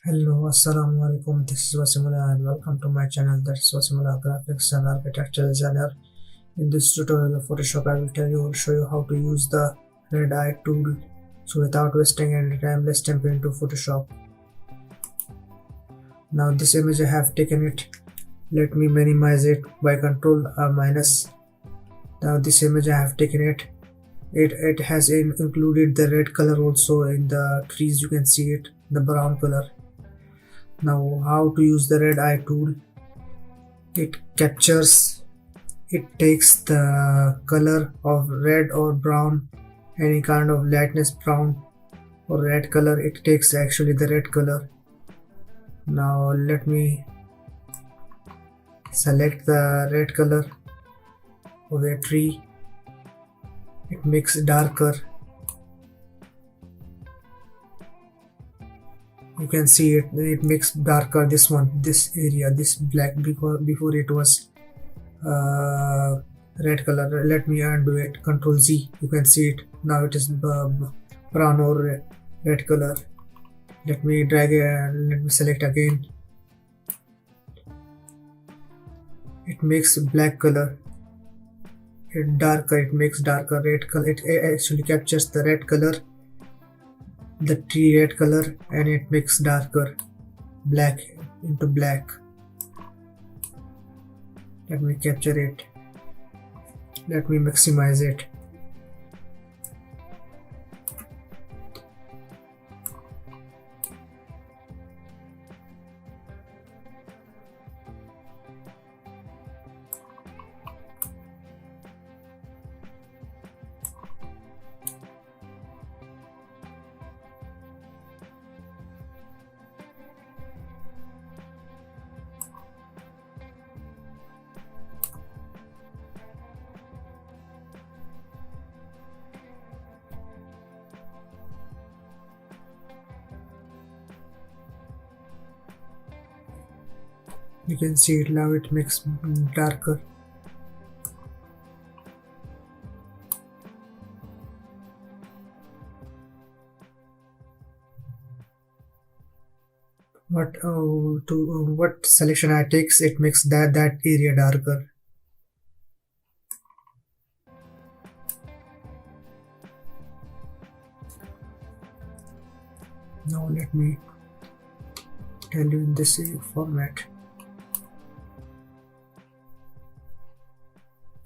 Hello, Assalamu alaikum. This is Wasimula and welcome to my channel. That's Wasimula Graphics and Architectural Designer. In this tutorial of Photoshop, I will show you how to use the red eye tool. So without wasting any time, let's jump into Photoshop. Now this image I have taken it. Let me minimize it by Control or minus. Now this image I have taken it. It has included the red color also in the trees. You can see it, the brown color. Now how to use the red eye tool? It takes the color of red or brown, any kind of lightness brown or red color. It takes actually the red color. Now let me select the red color of a tree. It makes darker. You can see it makes darker, this area, this black, before it was red color. Let me undo it, Control Z. You can see it now, it is brown or red color. Let me drag it, let me select again. It makes black color. It makes darker red color. It actually captures the red color, the tree red color, and it makes darker black into black. Let me capture it. Let me maximize it. You can see it now, it makes darker. What selection I takes, it makes that area darker. Now let me tell you in this format.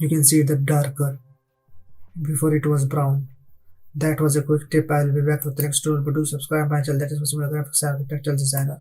You can see the darker. Before it was brown. That was a quick tip. I will be back with the next tutorial, but do subscribe my channel. That is Graphics Architectural Designer.